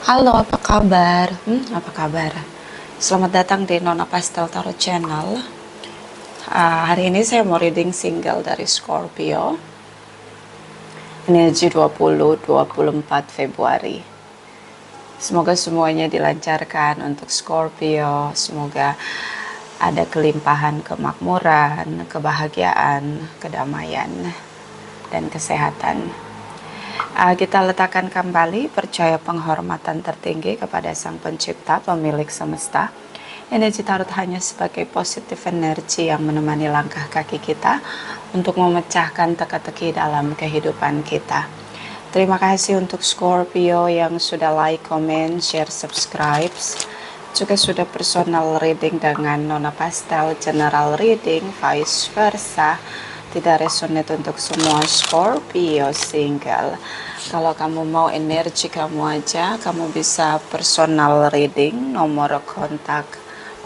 Halo, apa kabar? Apa kabar? Selamat datang di Nona Pastel Tarot Channel. Hari ini saya mau reading single dari Scorpio. Energi 20-24 Februari. Semoga semuanya dilancarkan untuk Scorpio. Semoga ada kelimpahan kemakmuran, kebahagiaan, kedamaian, dan kesehatan. Kita letakkan kembali percaya penghormatan tertinggi kepada Sang Pencipta, pemilik semesta. Energi tarot hanya sebagai positif energi yang menemani langkah kaki kita untuk memecahkan teka-teki dalam kehidupan kita. Terima kasih untuk Scorpio yang sudah like, comment, share, subscribe. Juga sudah personal reading dengan Nona Pastel, general reading, vice versa. Tidak resonate untuk semua Scorpio single. Kalau kamu mau energi kamu aja, kamu bisa personal reading. Nomor kontak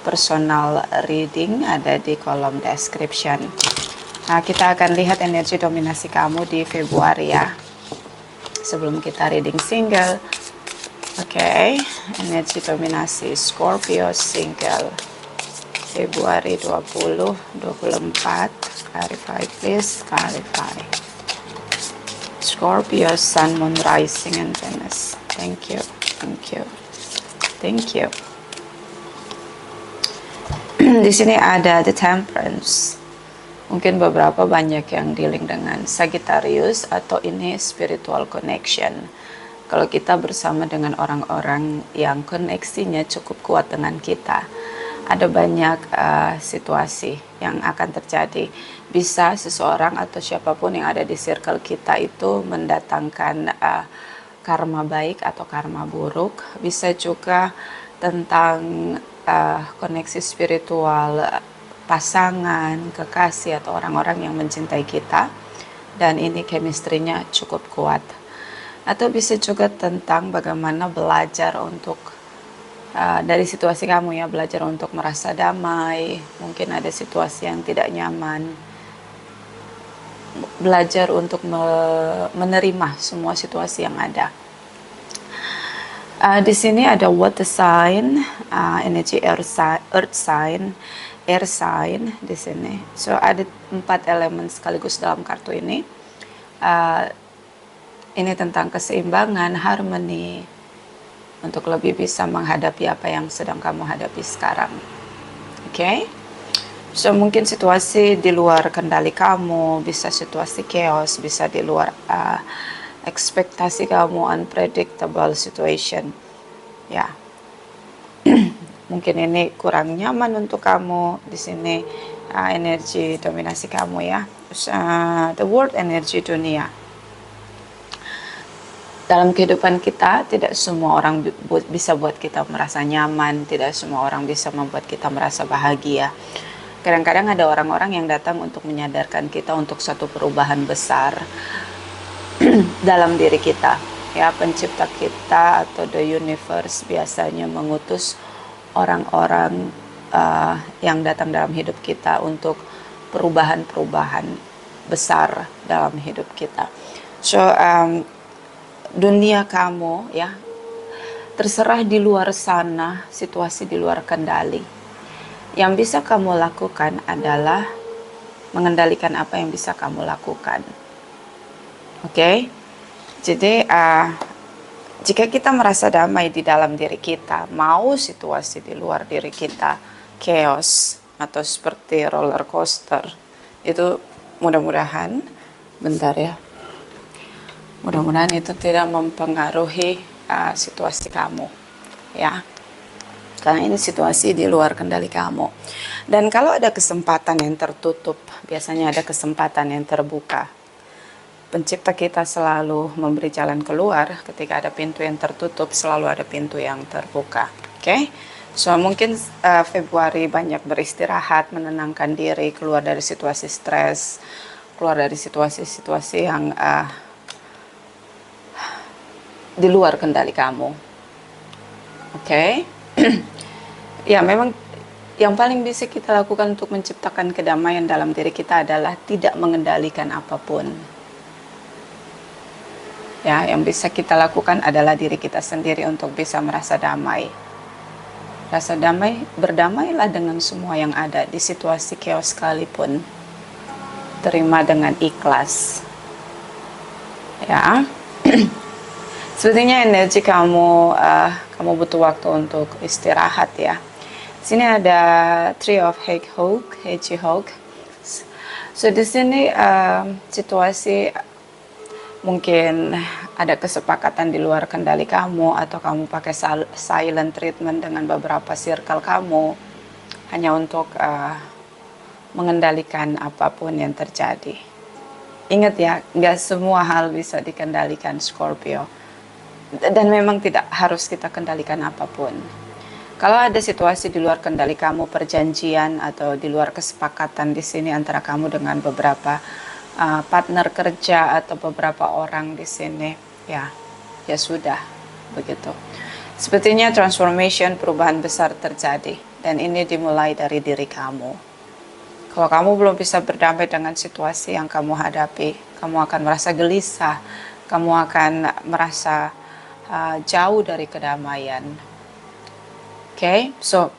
personal reading ada di kolom description. Nah, kita akan lihat energi dominasi kamu di Februari ya. Sebelum kita reading single. Oke, energi dominasi Scorpio single Februari 2024. Clarify please, clarify. Scorpio, Sun, Moon, Rising, and Venus. Thank you, thank you, thank you. Di sini ada The Temperance. Mungkin beberapa banyak yang dealing dengan Sagittarius atau ini spiritual connection. Kalau kita bersama dengan orang-orang yang koneksinya cukup kuat dengan kita, ada banyak situasi yang akan terjadi. Bisa seseorang atau siapapun yang ada di circle kita itu mendatangkan karma baik atau karma buruk. Bisa juga tentang koneksi spiritual pasangan, kekasih atau orang-orang yang mencintai kita, dan ini chemistry-nya cukup kuat. Atau bisa juga tentang bagaimana belajar untuk dari situasi kamu ya, belajar untuk merasa damai. Mungkin ada situasi yang tidak nyaman, belajar untuk menerima semua situasi yang ada. Di sini ada water sign, energi earth sign, air sign di sini. So ada 4 elemen sekaligus dalam kartu ini. Ini tentang keseimbangan, harmoni, untuk lebih bisa menghadapi apa yang sedang kamu hadapi sekarang. Oke? So mungkin situasi di luar kendali kamu, bisa situasi chaos, bisa di luar ekspektasi kamu, unpredictable situation. Ya. Mungkin ini kurang nyaman untuk kamu di sini, energi dominasi kamu ya. The world energy dunia. Dalam kehidupan kita, tidak semua orang bisa buat kita merasa nyaman, tidak semua orang bisa membuat kita merasa bahagia. Kadang-kadang ada orang-orang yang datang untuk menyadarkan kita untuk satu perubahan besar dalam diri kita. Ya, pencipta kita atau the universe biasanya mengutus orang-orang yang datang dalam hidup kita untuk perubahan-perubahan besar dalam hidup kita. So, dunia kamu ya, terserah di luar sana, situasi di luar kendali. Yang bisa kamu lakukan adalah mengendalikan apa yang bisa kamu lakukan. Oke? Jadi jika kita merasa damai di dalam diri kita, mau situasi di luar diri kita chaos atau seperti roller coaster, itu mudah-mudahan bentar ya, mudah-mudahan itu tidak mempengaruhi situasi kamu ya, karena ini situasi di luar kendali kamu. Dan kalau ada kesempatan yang tertutup, biasanya ada kesempatan yang terbuka. Pencipta kita selalu memberi jalan keluar. Ketika ada pintu yang tertutup, selalu ada pintu yang terbuka. Oke? So mungkin Februari banyak beristirahat, menenangkan diri, keluar dari situasi stres, keluar dari situasi-situasi yang di luar kendali kamu. Oke? Ya, memang yang paling bisa kita lakukan untuk menciptakan kedamaian dalam diri kita adalah tidak mengendalikan apapun. Ya, yang bisa kita lakukan adalah diri kita sendiri untuk bisa merasa damai. Rasa damai, berdamailah dengan semua yang ada di situasi chaos sekalipun. Terima dengan ikhlas. Ya. Sepertinya energi kamu butuh waktu untuk istirahat ya. Sini ada Three of Hedgehog. So di sini situasi mungkin ada kesepakatan di luar kendali kamu, atau kamu pakai silent treatment dengan beberapa circle kamu hanya untuk mengendalikan apapun yang terjadi. Ingat ya, nggak semua hal bisa dikendalikan Scorpio, dan memang tidak harus kita kendalikan apapun. Kalau ada situasi di luar kendali kamu, perjanjian atau di luar kesepakatan di sini antara kamu dengan beberapa partner kerja atau beberapa orang di sini, ya sudah begitu. Sepertinya transformation, perubahan besar terjadi, dan ini dimulai dari diri kamu. Kalau kamu belum bisa berdamai dengan situasi yang kamu hadapi, kamu akan merasa gelisah, kamu akan merasa jauh dari kedamaian. Okay, so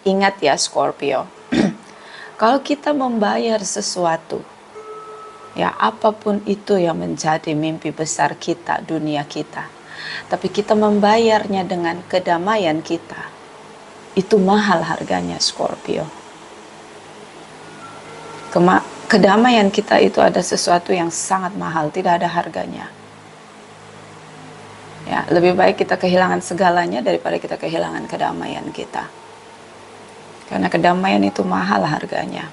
ingat ya Scorpio, kalau kita membayar sesuatu, ya apapun itu yang menjadi mimpi besar kita, dunia kita, tapi kita membayarnya dengan kedamaian kita, itu mahal harganya Scorpio. Kedamaian kita itu ada sesuatu yang sangat mahal, tidak ada harganya. Ya, lebih baik kita kehilangan segalanya daripada kita kehilangan kedamaian kita. Karena kedamaian itu mahal harganya.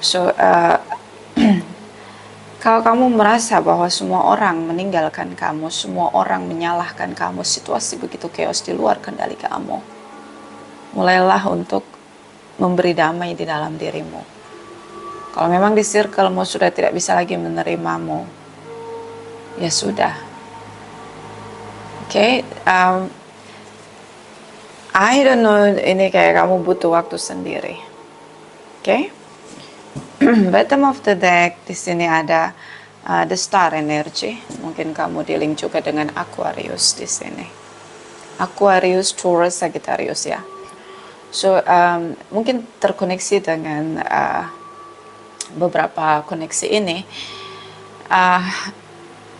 So, kalau kamu merasa bahwa semua orang meninggalkan kamu, semua orang menyalahkan kamu, situasi begitu chaos di luar kendali kamu, mulailah untuk memberi damai di dalam dirimu. Kalau memang di circle-mu sudah tidak bisa lagi menerimamu, ya sudah. Okay, I don't know, ini kayak kamu butuh waktu sendiri. Okay, bottom of the deck di sini ada the star energy. Mungkin kamu dealing juga dengan Aquarius di sini. Aquarius, Taurus, Sagittarius ya. So mungkin terkoneksi dengan beberapa koneksi ini.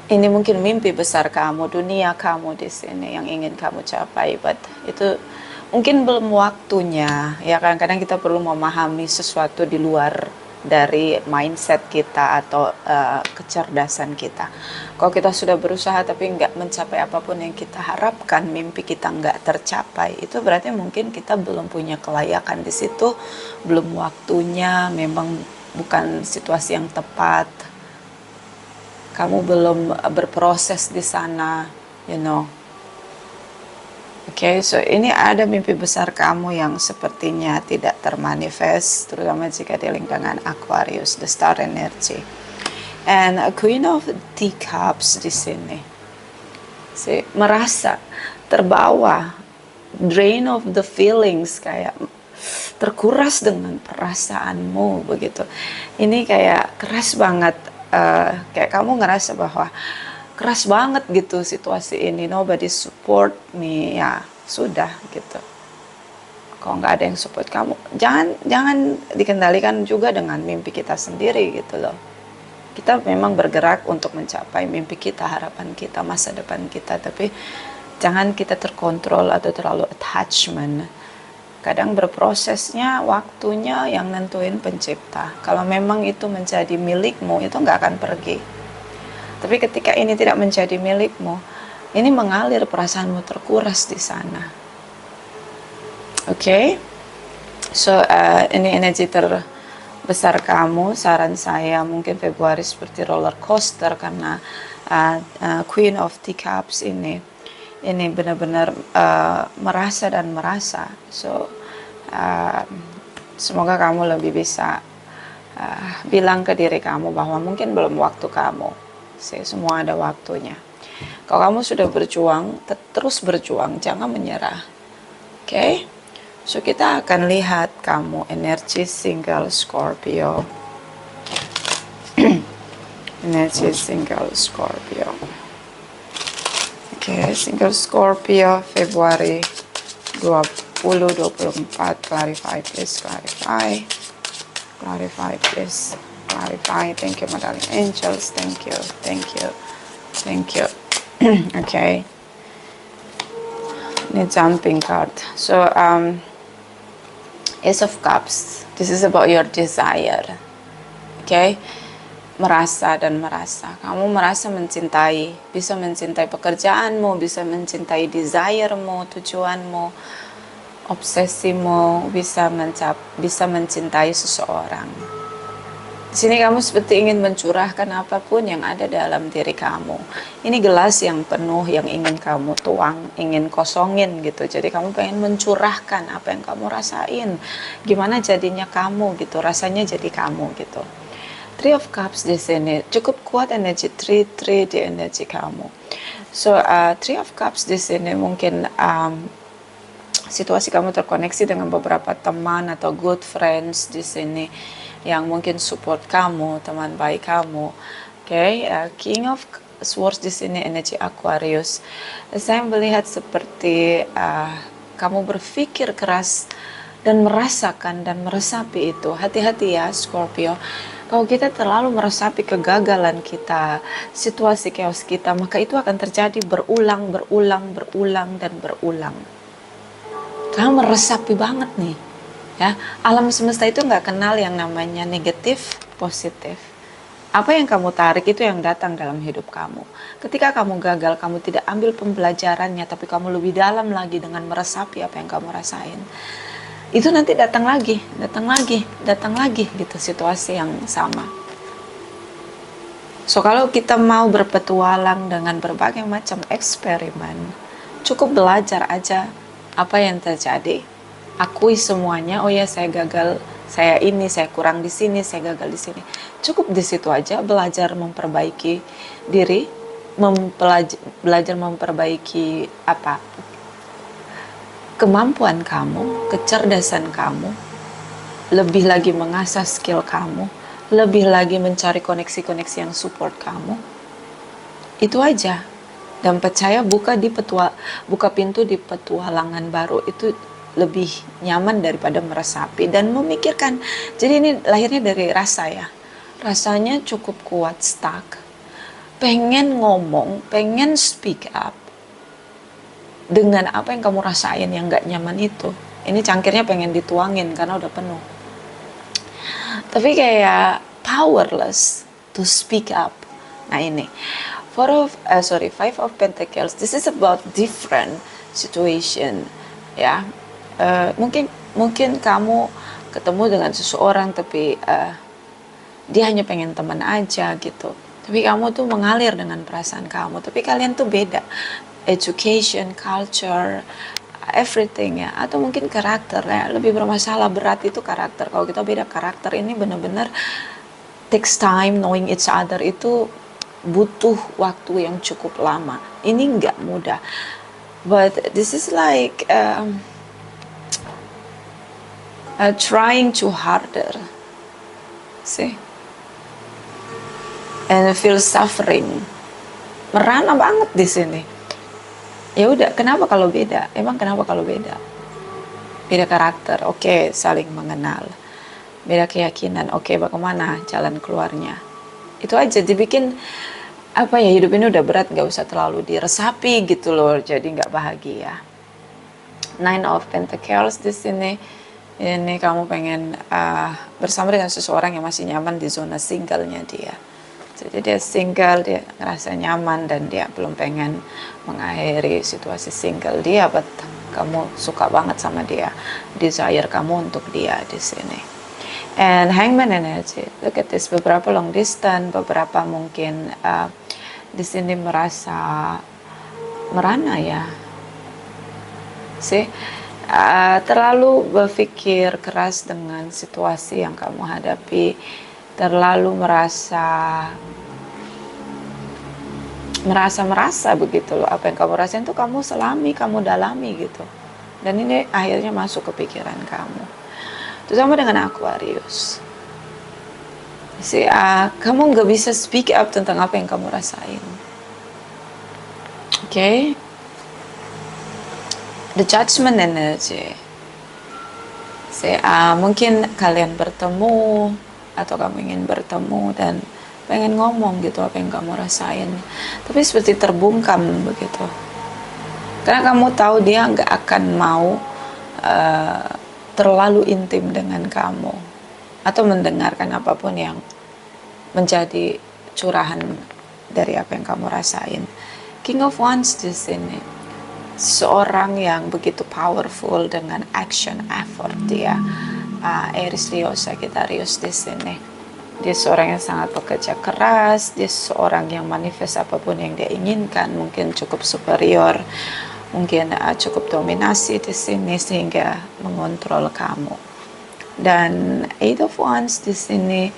Ini mungkin mimpi besar kamu, dunia kamu di sini yang ingin kamu capai, but itu mungkin belum waktunya. Ya kadang-kadang kita perlu memahami sesuatu di luar dari mindset kita atau kecerdasan kita. Kalau kita sudah berusaha tapi nggak mencapai apapun yang kita harapkan, mimpi kita nggak tercapai, itu berarti mungkin kita belum punya kelayakan di situ, belum waktunya, memang bukan situasi yang tepat. Kamu belum berproses di sana, you know. Okay, so ini ada mimpi besar kamu yang sepertinya tidak termanifest, terutama jika dealing dengan Aquarius, the star energy. And a Queen of Teacups di sini. Merasa terbawa, drain of the feelings, kayak terkuras dengan perasaanmu begitu. Ini kayak keras banget. Kayak kamu ngerasa bahwa keras banget gitu situasi ini, nobody support me, ya sudah gitu. Kalau nggak ada yang support kamu, jangan dikendalikan juga dengan mimpi kita sendiri gitu loh. Kita memang bergerak untuk mencapai mimpi kita, harapan kita, masa depan kita, tapi jangan kita terkontrol atau terlalu attachment. Kadang berprosesnya, waktunya yang nentuin pencipta. Kalau memang itu menjadi milikmu, itu nggak akan pergi. Tapi ketika ini tidak menjadi milikmu, ini mengalir, perasaanmu terkuras di sana. Okay? So, ini energi terbesar kamu. Saran saya mungkin Februari seperti roller coaster, karena Queen of Teacups ini benar-benar merasa dan merasa. So semoga kamu lebih bisa bilang ke diri kamu bahwa mungkin belum waktu kamu. Semua ada waktunya. Kalau kamu sudah berjuang, terus berjuang, jangan menyerah. Okay? So kita akan lihat kamu energi single Scorpio. energi single Scorpio. Oke, single Scorpio Februari 2024. Clarify please, clarify. Clarify please, clarify. Thank you my darling angels, thank you, thank you, thank you. Okay, ini jumping card. So Ace of Cups, this is about your desire. Okay, merasa dan merasa. Kamu merasa mencintai, bisa mencintai pekerjaanmu, bisa mencintai desire-mu, tujuanmu, obsesimu, bisa mencintai seseorang. Di sini kamu seperti ingin mencurahkan apapun yang ada dalam diri kamu. Ini gelas yang penuh yang ingin kamu tuang, ingin kosongin gitu. Jadi kamu pengen mencurahkan apa yang kamu rasain. Gimana jadinya kamu gitu, rasanya jadi kamu gitu. Three of Cups di sini cukup kuat energi three di energi kamu. So Three of Cups di sini mungkin situasi kamu terkoneksi dengan beberapa teman atau good friends di sini yang mungkin support kamu, teman baik kamu. Okay, King of Swords di sini energi Aquarius. Saya melihat seperti kamu berpikir keras dan merasakan dan meresapi itu. Hati-hati ya Scorpio. Kalau kita terlalu meresapi kegagalan kita, situasi chaos kita, maka itu akan terjadi berulang, dan berulang. Kamu meresapi banget nih. Ya, alam semesta itu nggak kenal yang namanya negatif, positif. Apa yang kamu tarik itu yang datang dalam hidup kamu. Ketika kamu gagal, kamu tidak ambil pembelajarannya, tapi kamu lebih dalam lagi dengan meresapi apa yang kamu rasain. Itu nanti datang lagi gitu situasi yang sama. So kalau kita mau berpetualang dengan berbagai macam eksperimen, cukup belajar aja apa yang terjadi. Akui semuanya, oh ya saya gagal, saya ini, saya kurang di sini, saya gagal di sini. Cukup di situ aja, belajar memperbaiki diri, belajar memperbaiki kemampuan kamu, kecerdasan kamu, lebih lagi mengasah skill kamu, lebih lagi mencari koneksi-koneksi yang support kamu. Itu aja. Dan percaya buka pintu di petualangan baru itu lebih nyaman daripada meresapi dan memikirkan. Jadi ini lahirnya dari rasa ya. Rasanya cukup kuat, stuck. Pengen ngomong, pengen speak up dengan apa yang kamu rasain yang gak nyaman itu. Ini cangkirnya pengen dituangin karena udah penuh. Tapi kayak powerless to speak up. Nah ini Five of Pentacles. This is about different situation ya. Mungkin kamu ketemu dengan seseorang tapi dia hanya pengen teman aja gitu. Tapi kamu tuh mengalir dengan perasaan kamu. Tapi kalian tuh beda. Education, culture, everything ya. Atau mungkin karakter ya. Lebih bermasalah berat itu karakter. Kalau kita beda karakter ini benar-benar takes time knowing each other itu butuh waktu yang cukup lama. Ini nggak mudah. But this is like trying too harder, see, and feel suffering, merana banget di sini. Ya udah, kenapa kalau beda? Emang kenapa kalau beda? Beda karakter, oke, saling mengenal. Beda keyakinan, oke, bagaimana jalan keluarnya? Itu aja, dibikin hidup ini udah berat, nggak usah terlalu diresapi gitu loh, jadi nggak bahagia. Nine of Pentacles di sini. Ini kamu pengen bersama dengan seseorang yang masih nyaman di zona single-nya dia. Jadi dia single, dia ngerasa nyaman dan dia belum pengen mengakhiri situasi single dia. But kamu suka banget sama dia, desire kamu untuk dia di sini. And Hangman energy, look at this. Beberapa long distance, beberapa mungkin di sini merasa merana ya. See? Terlalu berpikir keras dengan situasi yang kamu hadapi, terlalu merasa begitu loh, apa yang kamu rasain tuh kamu selami, kamu dalami gitu, dan ini akhirnya masuk ke pikiran kamu. Itu sama dengan Aquarius. Kamu nggak bisa speak up tentang apa yang kamu rasain. Okay? The judgment energy. Mungkin kalian bertemu atau kamu ingin bertemu dan pengen ngomong gitu apa yang kamu rasain, tapi seperti terbungkam begitu. Karena kamu tahu dia nggak akan mau terlalu intim dengan kamu atau mendengarkan apapun yang menjadi curahan dari apa yang kamu rasain. King of Wands di sini, seorang yang begitu powerful dengan action effort dia. Aries, Leo, Sagittarius di sini. Dia seorang yang sangat bekerja keras, dia seorang yang manifest apapun yang dia inginkan, mungkin cukup superior, mungkin cukup dominasi di sini sehingga mengontrol kamu. Dan Eight of Wands di sini,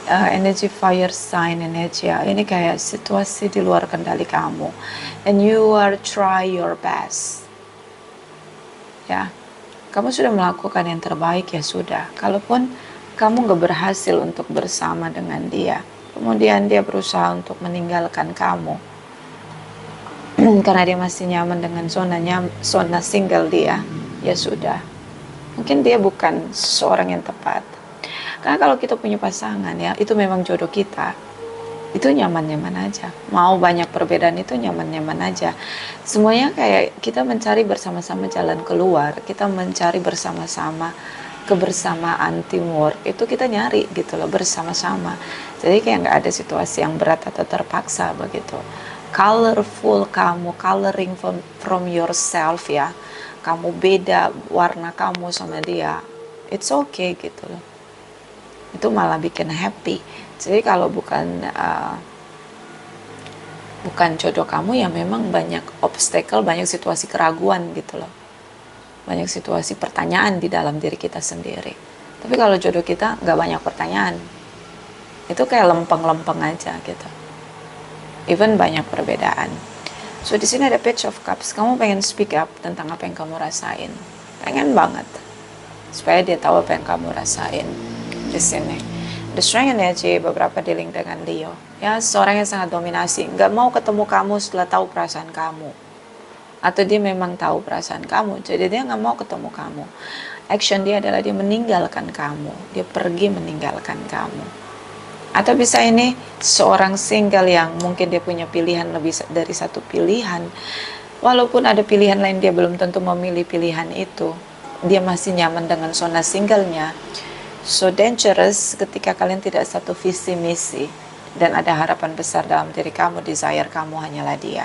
energy fire sign energy, ini kayak situasi di luar kendali kamu, and you are try your best. Ya, kamu sudah melakukan yang terbaik, ya sudah. Kalaupun kamu gak berhasil untuk bersama dengan dia, kemudian dia berusaha untuk meninggalkan kamu karena dia masih nyaman dengan zona single dia, ya sudah. Mungkin dia bukan seorang yang tepat. Karena kalau kita punya pasangan, ya itu memang jodoh kita, itu nyaman-nyaman aja. Mau banyak perbedaan itu nyaman-nyaman aja. Semuanya kayak kita mencari bersama-sama jalan keluar, kita mencari bersama-sama kebersamaan, teamwork, itu kita nyari gitu loh bersama-sama. Jadi kayak nggak ada situasi yang berat atau terpaksa begitu. Colorful kamu, coloring from yourself ya. Kamu beda warna kamu sama dia, it's okay gitu loh. Itu malah bikin happy. Jadi kalau bukan jodoh kamu, ya memang banyak obstacle, banyak situasi keraguan gitu loh. Banyak situasi pertanyaan di dalam diri kita sendiri. Tapi kalau jodoh kita nggak banyak pertanyaan, itu kayak lempeng-lempeng aja gitu. Even banyak perbedaan. So di sini ada Page of Cups. Kamu pengen speak up tentang apa yang kamu rasain, pengen banget supaya dia tahu apa yang kamu rasain. Di sini The Strength energy, beberapa dealing dengan Leo. Ya, seorang yang sangat dominasi, nggak mau ketemu kamu setelah tahu perasaan kamu. Atau dia memang tahu perasaan kamu, jadi dia nggak mau ketemu kamu. Action dia adalah dia meninggalkan kamu, dia pergi meninggalkan kamu. Atau bisa ini seorang single yang mungkin dia punya pilihan lebih dari satu pilihan. Walaupun ada pilihan lain, dia belum tentu memilih pilihan itu. Dia masih nyaman dengan zona singlenya. So dangerous ketika kalian tidak satu visi misi dan ada harapan besar dalam diri kamu, desire kamu hanyalah dia.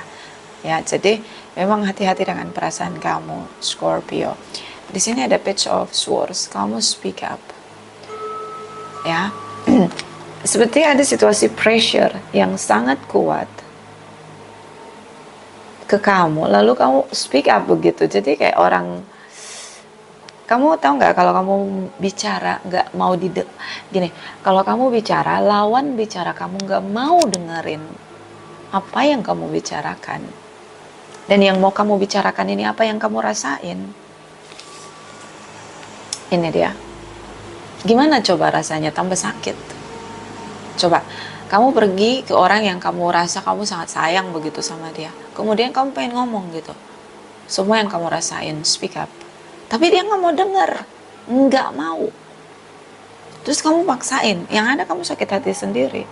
Ya, jadi memang hati-hati dengan perasaan kamu, Scorpio. Di sini ada Page of Swords. Kamu speak up. Ya. Seperti ada situasi pressure yang sangat kuat ke kamu, lalu kamu speak up begitu. Jadi kayak orang, kamu tahu nggak kalau kamu bicara nggak mau gini, kalau kamu bicara, lawan bicara kamu nggak mau dengerin apa yang kamu bicarakan, dan yang mau kamu bicarakan ini apa yang kamu rasain. Ini dia. Gimana coba rasanya? Tambah sakit. Coba, kamu pergi ke orang yang kamu rasa kamu sangat sayang begitu sama dia. Kemudian kamu pengen ngomong gitu. Semua yang kamu rasain, speak up. Tapi dia nggak mau denger. Nggak mau. Terus kamu paksain. Yang ada kamu sakit hati sendiri.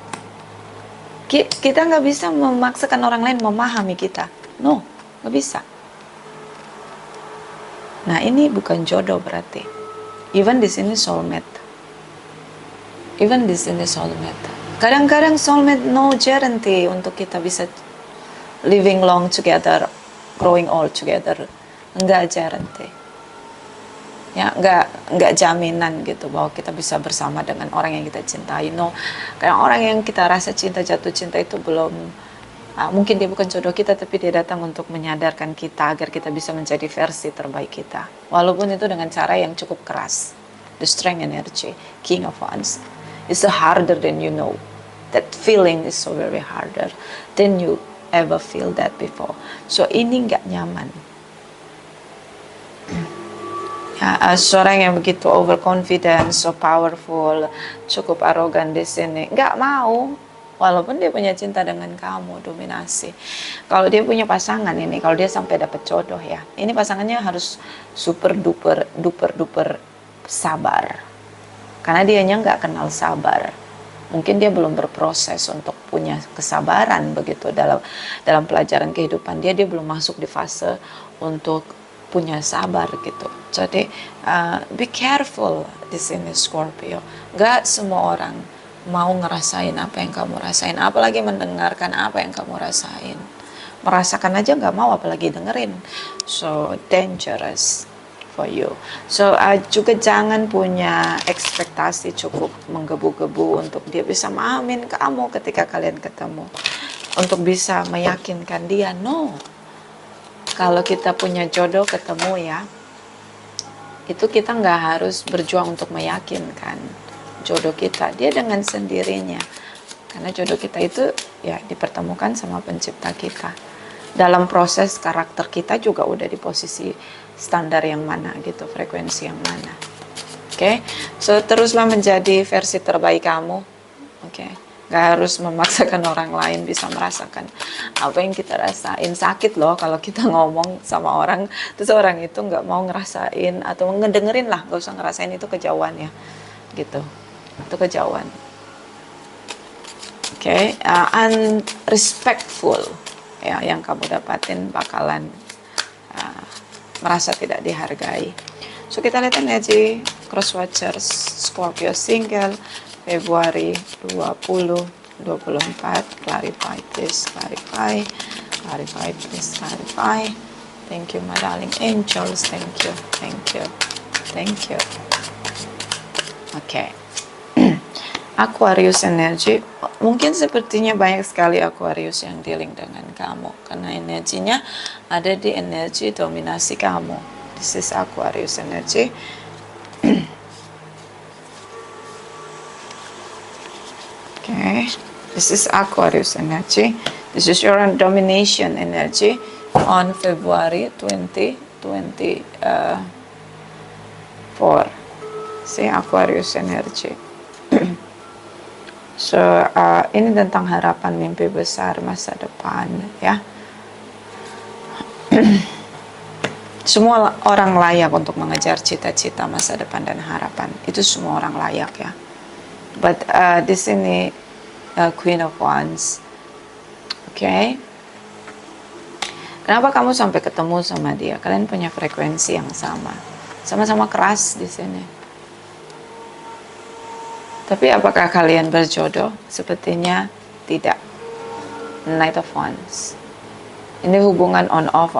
Kita nggak bisa memaksakan orang lain memahami kita. No, nggak bisa. Nah, ini bukan jodoh berarti. Even di sini soulmate. Even di sini soulmate. Kadang-kadang soulmate no guarantee untuk kita bisa living long together, growing old together. Enggak guarantee. Ya, enggak jaminan gitu bahwa kita bisa bersama dengan orang yang kita cintai. No. Kadang orang yang kita rasa cinta, jatuh cinta itu belum, mungkin dia bukan jodoh kita, tapi dia datang untuk menyadarkan kita agar kita bisa menjadi versi terbaik kita. Walaupun itu dengan cara yang cukup keras. The Strength energy, King of Wands. It's harder than you know. That feeling is so very harder than you ever feel that before. So ini nggak nyaman. Ya, seorang yang begitu overconfident, so powerful, cukup arogan di sini, nggak mau, walaupun dia punya cinta dengan kamu, dominasi. Kalau dia punya pasangan ini, kalau dia sampai dapat jodoh ya, ini pasangannya harus super duper duper duper sabar, karena dianya nggak kenal sabar. Mungkin dia belum berproses untuk punya kesabaran begitu dalam pelajaran kehidupan dia belum masuk di fase untuk punya sabar gitu. Jadi be careful di sini Scorpio. Gak semua orang mau ngerasain apa yang kamu rasain, apalagi mendengarkan apa yang kamu rasain. Merasakan aja nggak mau, apalagi dengerin. So dangerous for you. So juga jangan punya ekspektasi cukup menggebu-gebu untuk dia bisa memahamin kamu ketika kalian ketemu, untuk bisa meyakinkan dia. No, kalau kita punya jodoh ketemu ya, itu kita nggak harus berjuang untuk meyakinkan jodoh kita, dia dengan sendirinya. Karena jodoh kita itu ya dipertemukan sama pencipta kita. Dalam proses karakter kita juga udah di posisi standar yang mana gitu, frekuensi yang mana. Oke, so teruslah menjadi versi terbaik kamu. Oke. Gak harus memaksakan orang lain bisa merasakan apa yang kita rasain. Sakit loh kalau kita ngomong sama orang terus orang itu gak mau ngerasain atau ngedengerin lah, gak usah ngerasain, itu kejauhan ya gitu, itu kejauhan. Oke, unrespectful ya, yang kamu dapatin bakalan merasa tidak dihargai. So kita lihat energi cross watchers Scorpio single Februari 2024. Clarify please, clarify please, clarify. Thank you my darling angels, thank you. Oke. Aquarius energy, mungkin sepertinya banyak sekali Aquarius yang dealing dengan kamu karena energinya ada di energi dominasi kamu. This is Aquarius energy. Okay, this is Aquarius energy. This is your domination energy on February 2024. See, Aquarius energy. So, ini tentang harapan, mimpi besar, masa depan, ya. Semua orang layak untuk mengejar cita-cita, masa depan, dan harapan. Itu semua orang layak, ya. But di sini Queen of Wands, okay? Kenapa kamu sampai ketemu sama dia? Kalian punya frekuensi yang sama-sama keras di sini. Tapi apakah kalian berjodoh? Sepertinya tidak. Knight of Wands. Ini hubungan on off.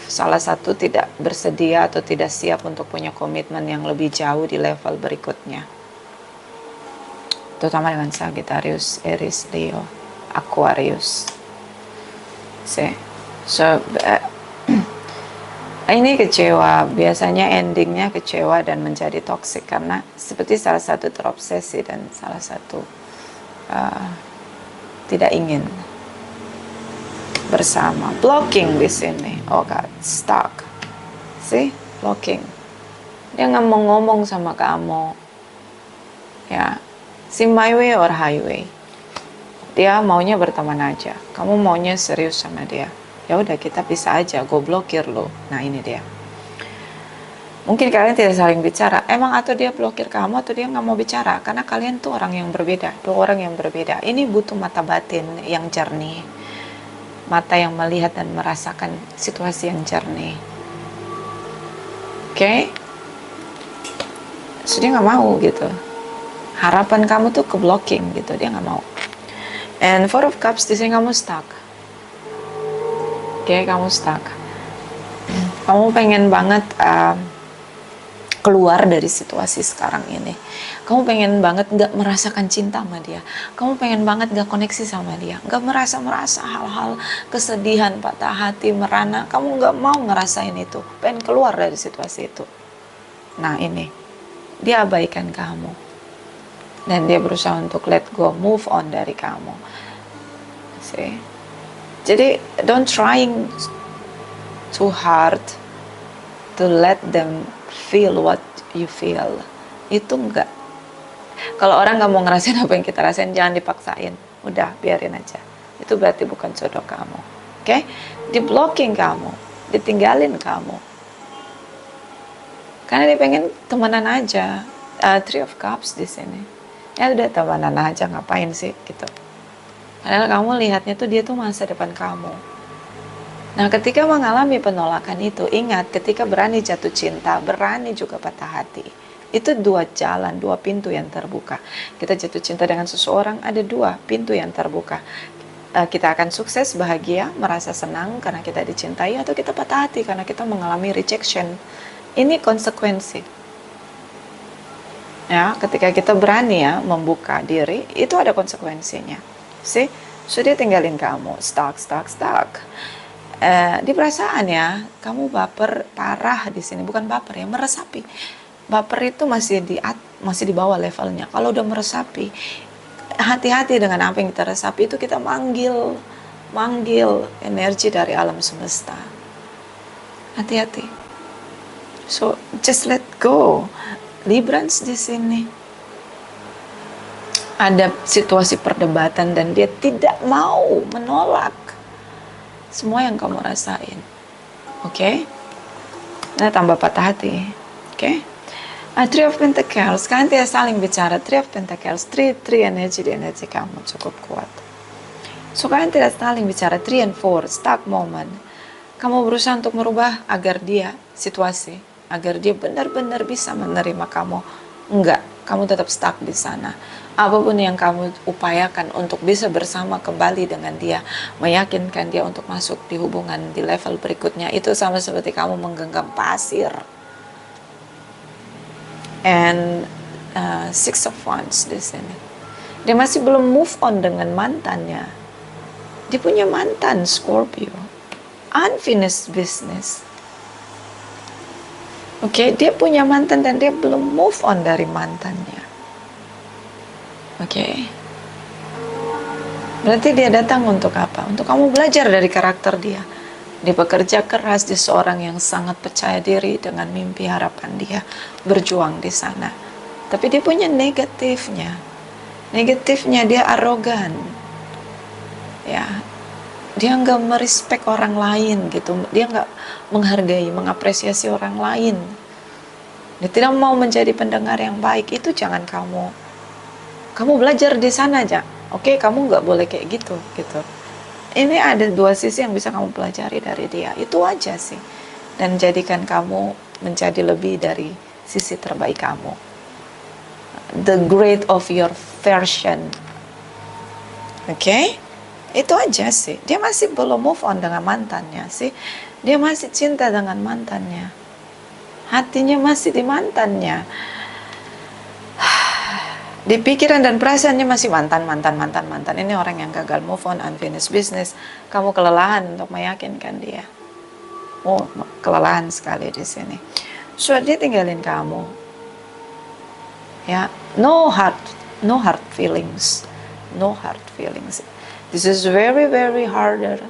Salah satu tidak bersedia atau tidak siap untuk punya komitmen yang lebih jauh di level berikutnya. Terutama dengan Sagittarius, Aries, Leo, Aquarius. See. So, ini kecewa, biasanya endingnya kecewa dan menjadi toksik karena seperti salah satu terobsesi dan salah satu tidak ingin bersama. Blocking di sini. Oh God, stuck. See, blocking. Dia nggak mau ngomong sama kamu. Ya, see my way or highway. Dia maunya berteman aja. Kamu maunya serius sama dia. Ya udah, kita pisah aja, gue blokir lo. Nah ini dia. Mungkin kalian tidak saling bicara. Emang atau dia blokir kamu atau dia nggak mau bicara, karena kalian tuh orang yang berbeda, dua orang yang berbeda. Ini butuh mata batin yang jernih, mata yang melihat dan merasakan situasi yang jernih. Oke? So dia nggak mau gitu. Harapan kamu tuh ke blocking gitu, dia nggak mau. And Four of Cups di sini kamu stuck. Oke, kamu stuck. Kamu pengen banget keluar dari situasi sekarang ini. Kamu pengen banget gak merasakan cinta sama dia. Kamu pengen banget gak koneksi sama dia. Gak merasa hal-hal kesedihan, patah hati, merana. Kamu gak mau ngerasain itu. Pengen keluar dari situasi itu. Nah ini, dia abaikan kamu. Dan dia berusaha untuk let go, move on dari kamu. See? Jadi don't trying too hard to let them feel what you feel. Itu enggak. Kalau orang nggak mau ngerasain apa yang kita rasain, jangan dipaksain. Udah, biarin aja. Itu berarti bukan jodoh kamu. Oke? Di-blocking kamu, ditinggalin kamu. Karena dia pengen temenan aja. Three of Cups di sini. Ya udah, temenan aja, ngapain sih gitu. Padahal kamu lihatnya tuh dia tuh masa depan kamu. Nah, ketika mengalami penolakan itu, ingat, ketika berani jatuh cinta, berani juga patah hati. Itu dua jalan, dua pintu yang terbuka. Kita jatuh cinta dengan seseorang, ada dua pintu yang terbuka. Kita akan sukses, bahagia, merasa senang karena kita dicintai, atau kita patah hati karena kita mengalami rejection. Ini konsekuensi. Ya, ketika kita berani ya membuka diri, itu ada konsekuensinya. See? So dia tinggalin kamu, stuck. Di perasaan ya, kamu baper parah di sini, bukan baper ya, meresapi. Baper itu masih di bawah levelnya. Kalau udah meresapi, hati-hati dengan apa yang kita resapi. Itu kita manggil energi dari alam semesta. Hati-hati. So just let go. Librans di sini ada situasi perdebatan dan dia tidak mau menolak semua yang kamu rasain. Oke? Nah, tambah patah hati. Oke? Three of Pentacles, kalian tidak saling bicara. Three of Pentacles, three energi di energi kamu cukup kuat. So kalian tidak saling bicara. 3 and 4, stuck moment. Kamu berusaha untuk merubah agar dia benar-benar bisa menerima kamu. Enggak, kamu tetap stuck di sana. Apapun yang kamu upayakan untuk bisa bersama kembali dengan dia, meyakinkan dia untuk masuk di hubungan di level berikutnya, itu sama seperti kamu menggenggam pasir. And Six of Wands di sini. Dia masih belum move on dengan mantannya. Dia punya mantan Scorpio. Unfinished business. Oke, dia punya mantan dan dia belum move on dari mantannya. Oke. Berarti dia datang untuk apa? Untuk kamu belajar dari karakter dia. Dia bekerja keras, dia seorang yang sangat percaya diri dengan mimpi harapan dia, berjuang di sana. Tapi dia punya negatifnya. Negatifnya dia arogan. Ya. Dia nggak merespek orang lain gitu. Dia nggak menghargai, mengapresiasi orang lain. Dia tidak mau menjadi pendengar yang baik. Itu jangan kamu belajar di sana aja. Oke, kamu nggak boleh kayak gitu. Ini ada dua sisi yang bisa kamu pelajari dari dia. Itu aja sih. Dan jadikan kamu menjadi lebih dari sisi terbaik kamu. The great of your version. Oke? Itu aja sih. Dia masih belum move on dengan mantannya sih. Dia masih cinta dengan mantannya. Hatinya masih di mantannya. Di pikiran dan perasaannya masih mantan. Ini orang yang gagal move on, unfinished business. Kamu kelelahan untuk meyakinkan dia. Oh, kelelahan sekali di sini. So dia tinggalin kamu. Ya, no hard feelings. This is very very harder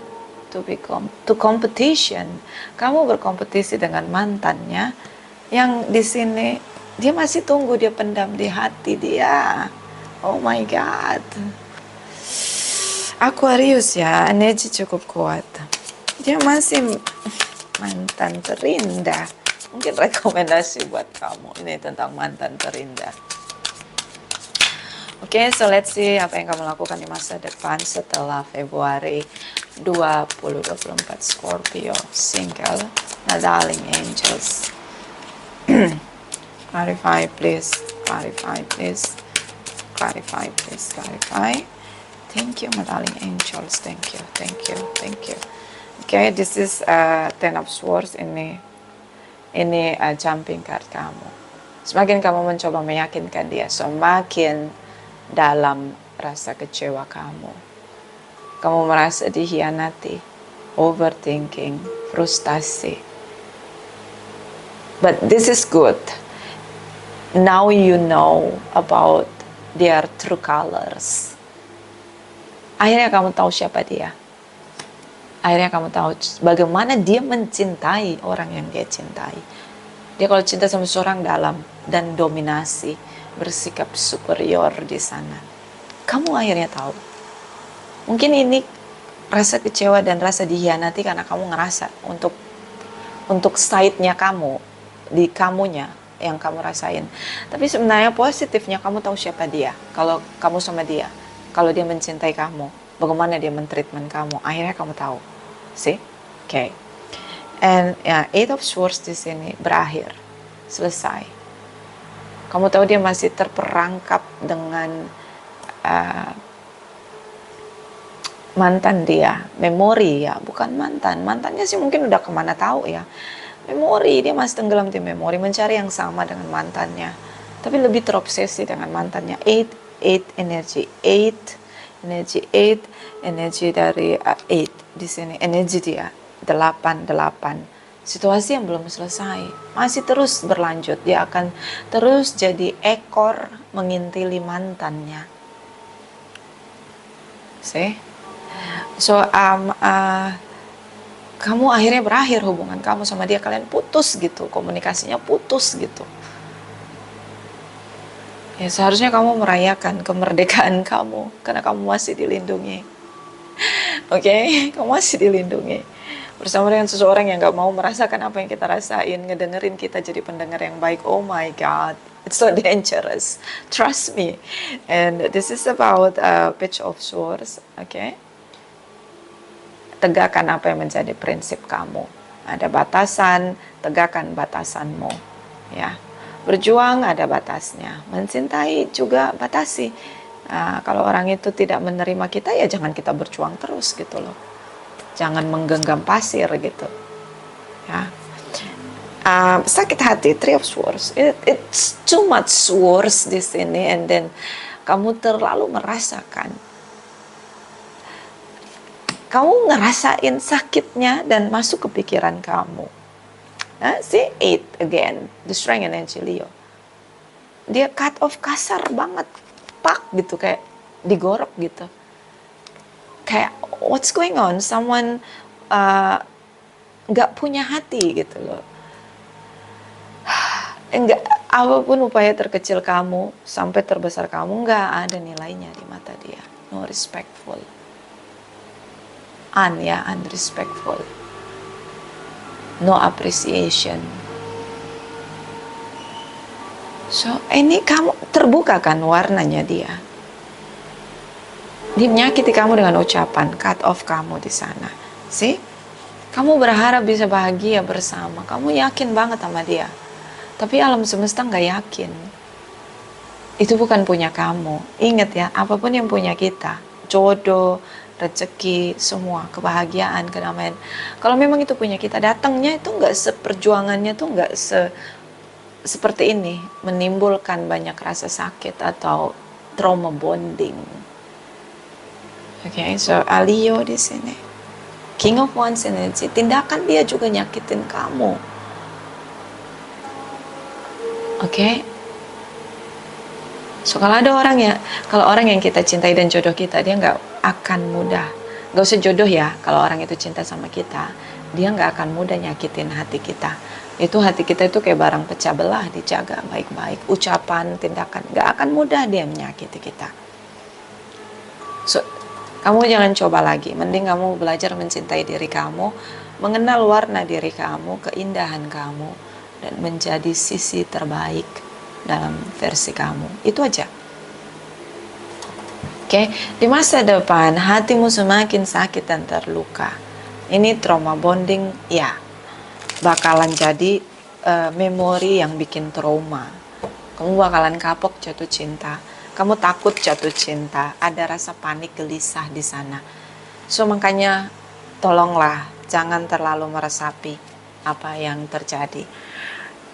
to competition. Kamu berkompetisi dengan mantannya yang di sini dia masih tunggu, dia pendam di hati dia. Oh my God. Aquarius ya, energi cukup kuat. Dia masih mantan terindah. Mungkin rekomendasi buat kamu ini tentang mantan terindah. Oke, so let's see apa yang kamu lakukan di masa depan setelah Februari 2024 Scorpio single. Nah, darling angels. Clarify please. Thank you, my darling angels. Thank you. Okay, this is Ten of Swords. Ini jumping card kamu. Semakin kamu mencoba meyakinkan dia, semakin dalam rasa kecewa kamu. Kamu merasa dihianati, overthinking, frustasi. But this is good. Now you know about their true colors. Akhirnya kamu tahu siapa dia. Akhirnya kamu tahu bagaimana dia mencintai orang yang dia cintai. Dia kalau cinta sama seseorang dalam dan dominasi, bersikap superior di sana. Kamu akhirnya tahu. Mungkin ini rasa kecewa dan rasa dihianati karena kamu ngerasa untuk side-nya kamu, di kamunya yang kamu rasain. Tapi sebenarnya positifnya kamu tahu siapa dia. Kalau kamu sama dia, kalau dia mencintai kamu, bagaimana dia mentreatment kamu, akhirnya kamu tahu. See? Okay. And Eight of Swords di sini berakhir, selesai. Kamu tahu dia masih terperangkap dengan mantan dia, memori ya, bukan mantan. Mantannya sih mungkin udah kemana tahu ya. Memori, dia masih tenggelam di memori, mencari yang sama dengan mantannya. Tapi lebih terobsesi dengan mantannya. Eight energi, energi dari eight di sini, energi dia 8. Situasi yang belum selesai, masih terus berlanjut. Dia akan terus jadi ekor mengintili mantannya. See? So kamu akhirnya berakhir hubungan kamu sama dia, kalian putus gitu, komunikasinya putus gitu. Ya seharusnya kamu merayakan kemerdekaan kamu karena kamu masih dilindungi. Oke, kamu masih dilindungi bersama dengan seseorang yang gak mau merasakan apa yang kita rasain, ngedengerin kita jadi pendengar yang baik. Oh my God, it's so dangerous. Trust me. And this is about Page of Swords. Okay. Tegakkan apa yang menjadi prinsip kamu. Ada batasan, tegakkan batasanmu. Ya, berjuang ada batasnya. Mencintai juga batasi. Kalau orang itu tidak menerima kita, ya jangan kita berjuang terus gitu loh. Jangan menggenggam pasir gitu. Ya. Sakit hati, Three of Swords. It's too much swords di sini, and then kamu terlalu merasakan. Kamu ngerasain sakitnya dan masuk ke pikiran kamu. See, 8 again, the strength energy Leo. Dia cut off kasar banget, pak gitu, kayak digorok gitu. Kayak what's going on? Someone nggak punya hati gitu loh. Enggak, apapun upaya terkecil kamu sampai terbesar kamu, nggak ada nilainya di mata dia. No respectful. Unrespectful. No appreciation. So, ini kamu terbuka kan warnanya dia. Dia menyakiti kamu dengan ucapan, cut off kamu di sana. See? Kamu berharap bisa bahagia bersama. Kamu yakin banget sama dia. Tapi alam semesta nggak yakin. Itu bukan punya kamu. Ingat ya, apapun yang punya kita, jodoh, rezeki, semua, kebahagiaan, kedamaian. Kalau memang itu punya kita, datangnya itu nggak seperjuangannya tuh nggak seperti ini, menimbulkan banyak rasa sakit atau trauma bonding. Okay, so Leo di sini, King of Wands energy, tindakan dia juga nyakitin kamu. Okay. So kalau ada kalau orang yang kita cintai dan jodoh kita, dia nggak akan mudah. Gak usah jodoh ya, kalau orang itu cinta sama kita, dia nggak akan mudah nyakitin hati kita. Itu hati kita itu kayak barang pecah belah, dijaga baik-baik. Ucapan, tindakan, nggak akan mudah dia menyakiti kita. So kamu jangan coba lagi, mending kamu belajar mencintai diri kamu, mengenal warna diri kamu, keindahan kamu, dan menjadi sisi terbaik dalam versi kamu. Itu aja. Oke, di masa depan hatimu semakin sakit dan terluka. Ini trauma bonding, ya, bakalan jadi memori yang bikin trauma. Kamu bakalan kapok jatuh cinta. Kamu takut jatuh cinta, ada rasa panik, gelisah di sana. So makanya tolonglah jangan terlalu meresapi apa yang terjadi.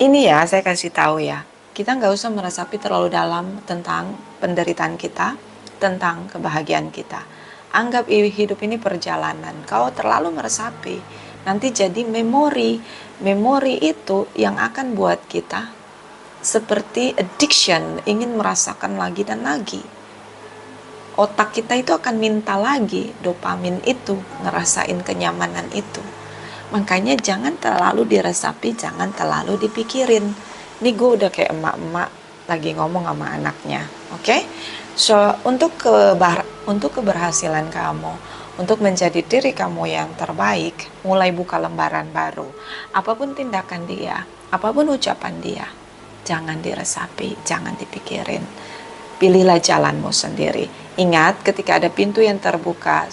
Ini ya saya kasih tahu ya, kita nggak usah meresapi terlalu dalam tentang penderitaan kita, tentang kebahagiaan kita. Anggap hidup ini perjalanan. Kau terlalu meresapi, nanti jadi memori. Memori itu yang akan buat kita seperti addiction, ingin merasakan lagi dan lagi. Otak kita itu akan minta lagi dopamin itu, ngerasain kenyamanan itu. Makanya jangan terlalu diresapi, jangan terlalu dipikirin. Ini gue udah kayak emak-emak lagi ngomong sama anaknya, oke? So, untuk keberhasilan kamu, untuk menjadi diri kamu yang terbaik, mulai buka lembaran baru. Apapun tindakan dia, apapun ucapan dia, jangan diresapi, jangan dipikirin. Pilihlah jalanmu sendiri. Ingat, ketika ada pintu yang terbuka,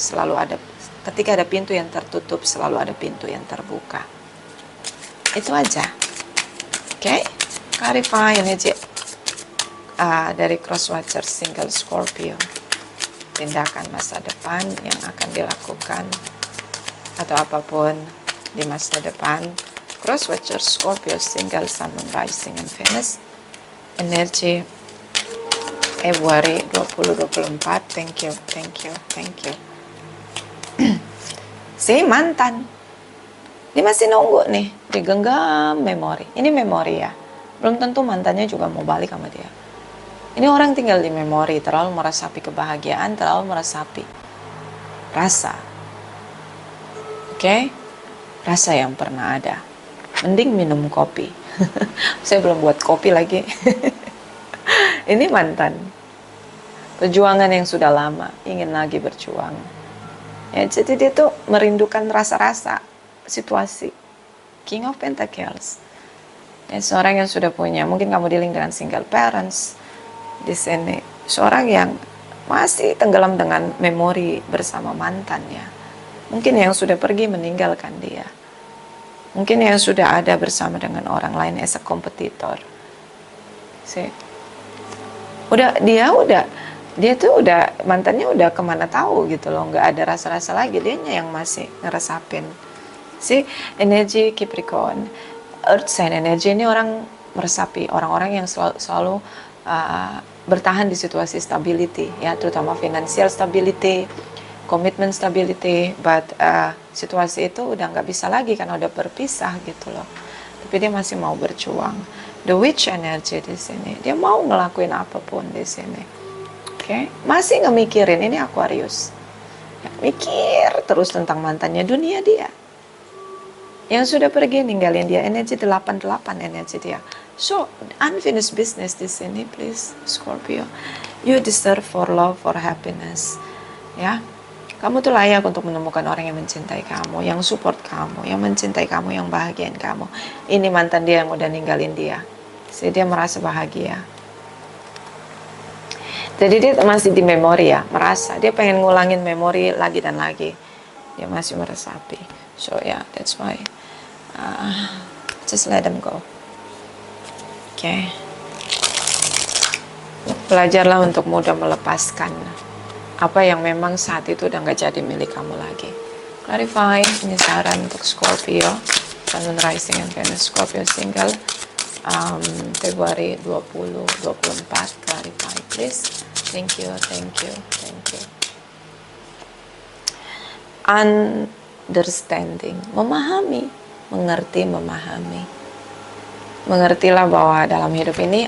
ketika ada pintu yang tertutup, selalu ada pintu yang terbuka. Itu aja. Oke? Clarify energy dari Crosswatcher single Scorpio. Tindakan masa depan yang akan dilakukan atau apapun di masa depan. Crosswatcher Scorpio single Sun, Moon, Rising, and Venus. Energi Februari 2024. Thank you. Si mantan, dia masih nunggu nih, digenggam memori. Ini memori ya, belum tentu mantannya juga mau balik sama dia. Ini orang tinggal di memori, terlalu meresapi kebahagiaan, terlalu meresapi rasa. Oke? Rasa yang pernah ada. Mending minum kopi. Saya belum buat kopi lagi. Ini mantan. Perjuangan yang sudah lama, ingin lagi berjuang. Ya, jadi dia tuh merindukan rasa-rasa situasi. King of Pentacles. Ya, seorang yang sudah punya, mungkin kamu dealing dengan single parents di sini. Seorang yang masih tenggelam dengan memori bersama mantannya. Mungkin yang sudah pergi meninggalkan dia. Mungkin yang sudah ada bersama dengan orang lain as a competitor. See? Dia tuh udah mantannya udah kemana tahu gitu loh, nggak ada rasa-rasa lagi, dianya yang masih ngeresapin. Energi Capricorn, Earth sign energi ini orang meresapi, orang-orang yang selalu bertahan di situasi stability ya, terutama financial stability, commitment stability, but situasi itu udah nggak bisa lagi karena udah berpisah gitu loh. Tapi dia masih mau berjuang. The Witch energy di sini, dia mau ngelakuin apapun di sini. Oke, masih ngemikirin, ini Aquarius. Ya, mikir terus tentang mantannya, dunia dia. Yang sudah pergi ninggalin dia, energi 88 energi dia. So, unfinished business di sini, please, Scorpio. You deserve for love, for happiness. Ya, kamu tuh layak untuk menemukan orang yang mencintai kamu, yang support kamu, yang mencintai kamu, yang bahagiain kamu. Ini mantan dia yang udah ninggalin dia. Jadi dia merasa bahagia. Jadi dia masih di memori ya, merasa. Dia pengen ngulangin memori lagi dan lagi. Dia masih meresapi. So yeah, that's why. Just let them go. Oke. Belajarlah untuk mudah melepaskan apa yang memang saat itu udah gak jadi milik kamu lagi. Clarify, ini saran untuk Scorpio. Sun, Moon, Rising, and Venus Scorpio single. Februari 2024. Clarify, please. Thank you. Understanding, memahami, mengerti, memahami. Mengertilah bahwa dalam hidup ini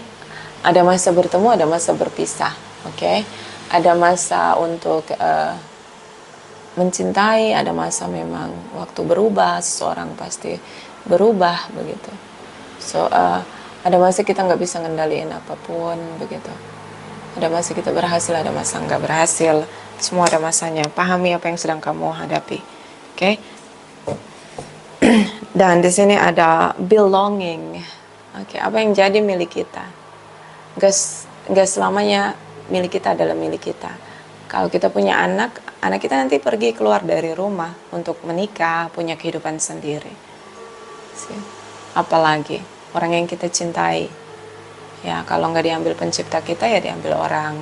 ada masa bertemu, ada masa berpisah, oke? Ada masa untuk mencintai, ada masa memang waktu berubah, seseorang pasti berubah begitu. So ada masa kita nggak bisa ngendaliin apapun begitu. Ada masa kita berhasil, ada masa nggak berhasil. Semua ada masanya. Pahami apa yang sedang kamu hadapi. Oke? Dan di sini ada belonging. Oke, apa yang jadi milik kita? Nggak selamanya milik kita adalah milik kita. Kalau kita punya anak kita nanti pergi keluar dari rumah untuk menikah, punya kehidupan sendiri. Apalagi orang yang kita cintai. Ya, kalau nggak diambil pencipta kita, ya diambil orang.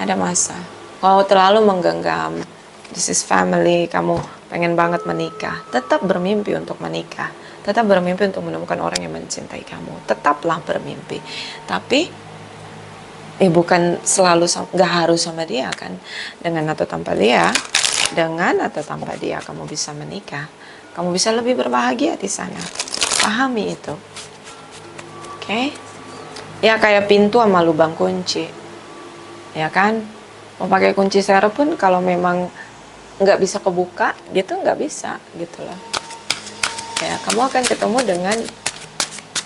Ada masa. Kalau terlalu menggenggam, this is family, kamu pengen banget menikah, tetap bermimpi untuk menikah. Tetap bermimpi untuk menemukan orang yang mencintai kamu. Tetaplah bermimpi. Tapi, bukan selalu, nggak harus sama dia kan. Dengan atau tanpa dia, kamu bisa menikah. Kamu bisa lebih berbahagia di sana. Pahami itu. Oke, ya kayak pintu sama lubang kunci, ya kan? Mau pakai kunci serep pun kalau memang nggak bisa kebuka gitu, nggak bisa gitu loh ya. Kamu akan ketemu dengan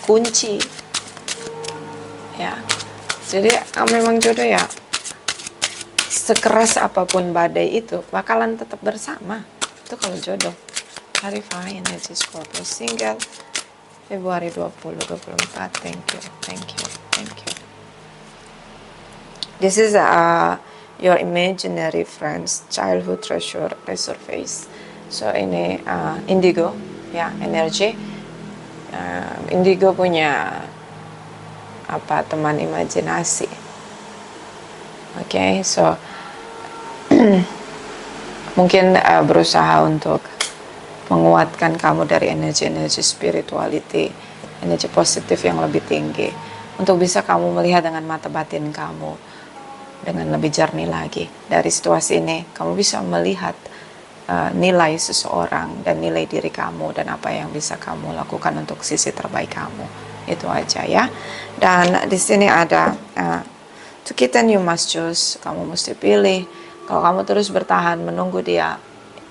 kunci ya. Jadi memang jodoh ya, sekeras apapun badai itu bakalan tetap bersama. Itu kalau jodoh. Clarify energy Scorpio single Februari 2024. Thank you, thank you, thank you. This is your imaginary friends, childhood treasure resurface. So ini indigo ya, energy. Indigo punya apa, teman imajinasi. Oke, so mungkin berusaha untuk menguatkan kamu dari energi-energi spirituality, energi positif yang lebih tinggi, untuk bisa kamu melihat dengan mata batin kamu dengan lebih jernih lagi. Dari situasi ini kamu bisa melihat nilai seseorang dan nilai diri kamu dan apa yang bisa kamu lakukan untuk sisi terbaik kamu. Itu aja ya. Dan di sini ada to kitten you must choose. Kamu mesti pilih. Kalau kamu terus bertahan menunggu dia,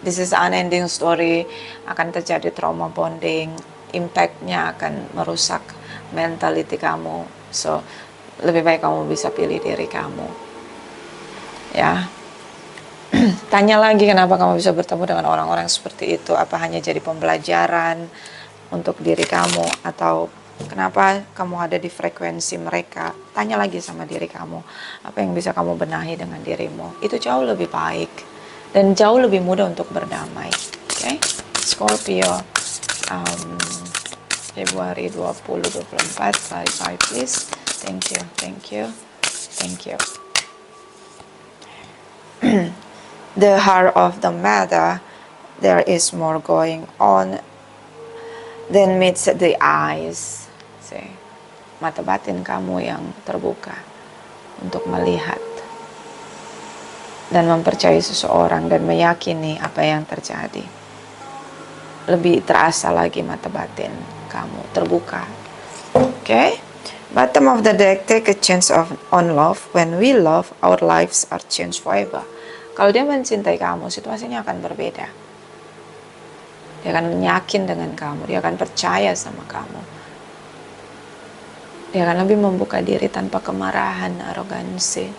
this is unending story, akan terjadi trauma bonding, impact-nya akan merusak mentality kamu. So lebih baik kamu bisa pilih diri kamu ya. Tanya lagi, kenapa kamu bisa bertemu dengan orang-orang seperti itu? Apa hanya jadi pembelajaran untuk diri kamu, atau kenapa kamu ada di frekuensi mereka? Tanya lagi sama diri kamu, apa yang bisa kamu benahi dengan dirimu. Itu jauh lebih baik dan jauh lebih mudah untuk berdamai. Oke, Scorpio Februari 2024. Clarify please. Thank you, thank you, thank you. The heart of the matter, there is more going on than meets the eyes. See, mata batin kamu yang terbuka untuk melihat dan mempercayai seseorang dan meyakini apa yang terjadi. Lebih terasa lagi mata batin kamu terbuka. Okay? Bottom of the deck, take a chance on love. When we love, our lives are changed forever. Kalau dia mencintai kamu, situasinya akan berbeda. Dia akan yakin dengan kamu, dia akan percaya sama kamu. Dia akan lebih membuka diri tanpa kemarahan, arogansi.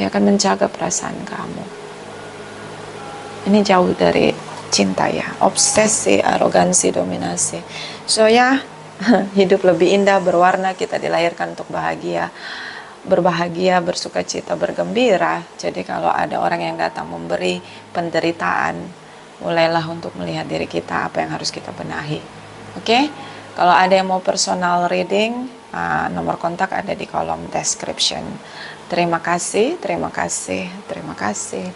Dia akan menjaga perasaan kamu. Ini jauh dari cinta ya, obsesi, arogansi, dominasi. So ya, hidup lebih indah, berwarna, kita dilahirkan untuk bahagia. Berbahagia, bersuka cita, bergembira. Jadi kalau ada orang yang datang memberi penderitaan, mulailah untuk melihat diri kita, apa yang harus kita benahi. Oke? Kalau ada yang mau personal reading, nomor kontak ada di kolom description. Terima kasih, terima kasih, terima kasih.